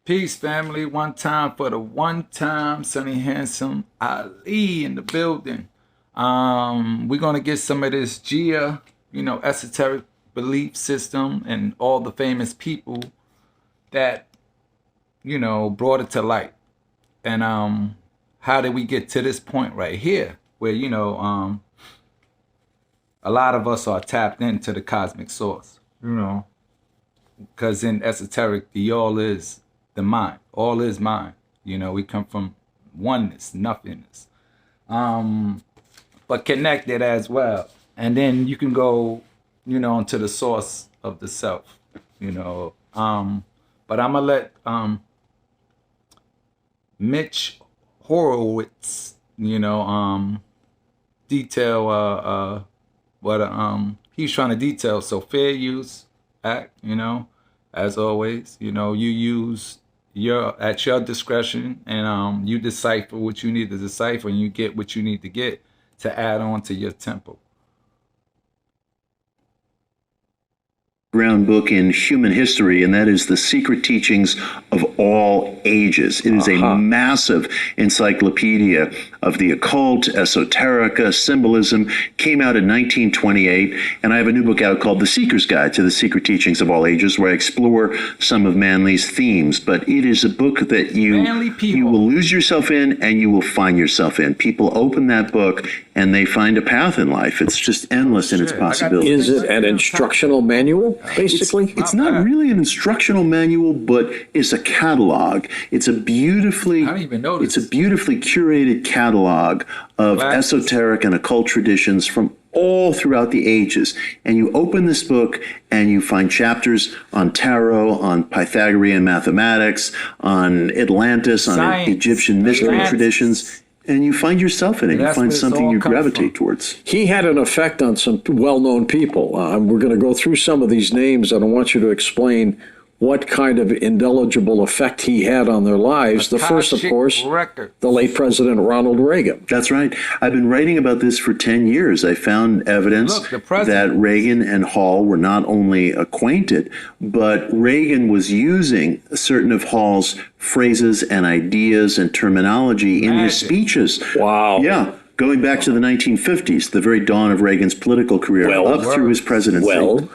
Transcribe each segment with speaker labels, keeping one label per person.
Speaker 1: Peace, family. One time for the one time. Sunny Handsome Ali in the building. We're going to get some of this Gia, esoteric belief system and all the famous people that, brought it to light. And how did we get to this point right here where, a lot of us are tapped into the cosmic source, because in esoteric, the all is the mind. All is mind. We come from oneness, nothingness. But connected as well. And then you can go, into the source of the self, But I'm gonna let Mitch Horowitz, detail what he's trying to detail. So Fair Use Act, as always, you use at your discretion, and you decipher what you need to decipher, and you get what you need to get to add on to your temple.
Speaker 2: Ground book in human history, and that is The Secret Teachings of All Ages. It is a massive encyclopedia of the occult, esoterica, symbolism. Came out in 1928, and I have a new book out called The Seeker's Guide to the Secret Teachings of All Ages, where I explore some of Manly's themes. But it is a book that you will lose yourself in, and you will find yourself in. People open that book, and they find a path in life. It's just endless in its possibilities.
Speaker 3: Is it an instructional manual? Basically,
Speaker 2: it's not really an instructional manual, but it's a catalog. It's a beautifully curated catalog of esoteric and occult traditions from all throughout the ages. And you open this book and you find chapters on tarot, on Pythagorean mathematics, on Atlantis, on Egyptian mystery traditions. And you find yourself in it. You find something you gravitate towards.
Speaker 3: He had an effect on some well-known people. We're going to go through some of these names, and I want you to explain what kind of indelible effect he had on their lives. The first, of course, the late President Ronald Reagan.
Speaker 2: That's right. I've been writing about this for 10 years. I found evidence that Reagan and Hall were not only acquainted, but Reagan was using certain of Hall's phrases and ideas and terminology in his speeches.
Speaker 3: Wow.
Speaker 2: Yeah. Going back to the 1950s, the very dawn of Reagan's political career, up through his presidency.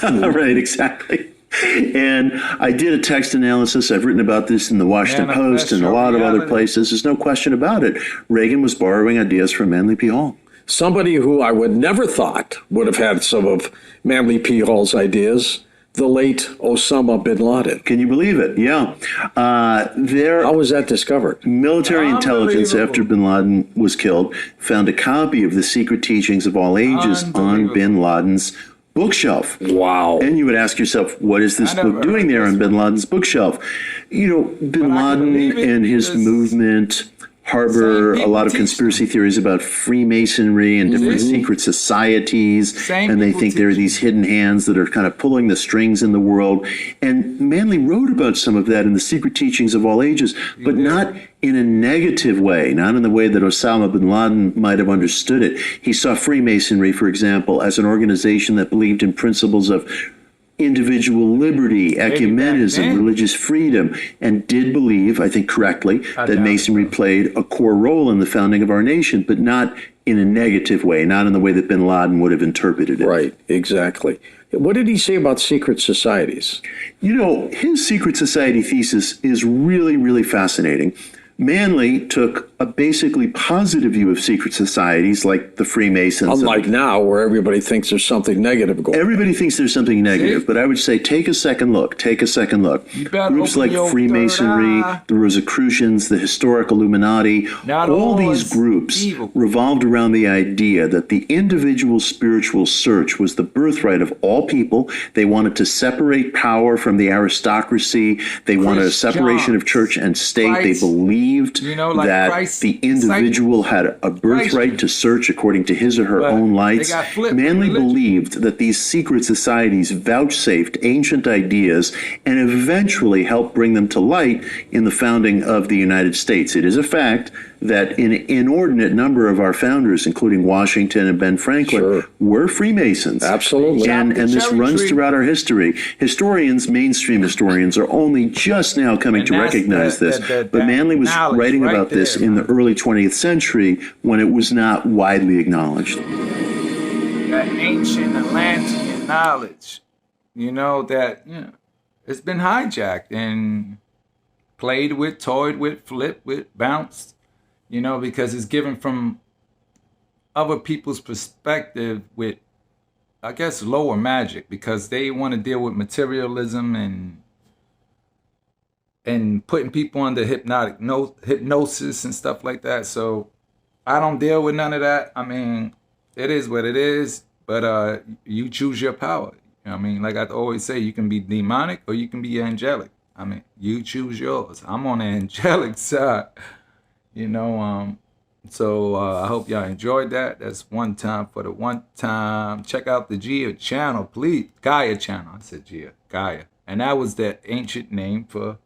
Speaker 2: Right, exactly. And I did a text analysis. I've written about this in the Washington Post and a lot of other places. There's no question about it. Reagan was borrowing ideas from Manly P. Hall.
Speaker 3: Somebody who I would never thought would have had some of Manly P. Hall's ideas, the late Osama bin Laden.
Speaker 2: Can you believe it? Yeah.
Speaker 3: How was that discovered?
Speaker 2: Military intelligence, after bin Laden was killed, found a copy of The Secret Teachings of All Ages on bin Laden's bookshelf.
Speaker 3: Wow.
Speaker 2: And you would ask yourself, what is this book doing there on bin Laden's bookshelf? Bin Laden and his movement harbor a lot of conspiracy theories about Freemasonry and different secret societies, and they think there are these hidden hands that are kind of pulling the strings in the world. And Manly wrote about some of that in The Secret Teachings of All Ages, but not in a negative way, not in the way that Osama bin Laden might have understood it. He saw Freemasonry, for example, as an organization that believed in principles of individual liberty, ecumenism, religious freedom, and did believe, I think correctly, that Masonry played a core role in the founding of our nation, but not in a negative way, not in the way that bin Laden would have interpreted it.
Speaker 3: Right, exactly. What did he say about secret societies?
Speaker 2: His secret society thesis is really, really fascinating. Manly took a basically positive view of secret societies like the Freemasons.
Speaker 3: Unlike now, where everybody thinks there's something negative going on.
Speaker 2: Everybody thinks there's something negative, but I would say take a second look. Take a second look. Groups like Freemasonry, the Rosicrucians, the Historic Illuminati, all these groups revolved around the idea that the individual spiritual search was the birthright of all people. They wanted to separate power from the aristocracy. They wanted a separation of church and state. They believed that the individual had a birthright to search according to his or her own lights. Manly believed that these secret societies vouchsafed ancient ideas and eventually helped bring them to light in the founding of the United States. It is a fact that an inordinate number of our founders, including Washington and Ben Franklin, were Freemasons.
Speaker 3: Absolutely.
Speaker 2: And this runs throughout our history. Historians, mainstream historians, are only just now coming to recognize this. But Manly was writing about this in the early 20th century when it was not widely acknowledged.
Speaker 1: That ancient Atlantean knowledge, you know, that it's been hijacked and played with, toyed with, flipped with, bounced. You know, because it's given from other people's perspective with, I guess, lower magic, because they want to deal with materialism and putting people under hypnosis and stuff like that. So I don't deal with none of that. I mean, it is what it is, but you choose your power. You know what I mean? Like I always say, you can be demonic or you can be angelic. I mean, you choose yours. I'm on the angelic side. You know, so I hope y'all enjoyed that. That's one time for the one time. Check out the Gia channel, please. Gaia channel. I said Gia, Gaia. And that was the ancient name for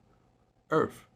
Speaker 1: Earth.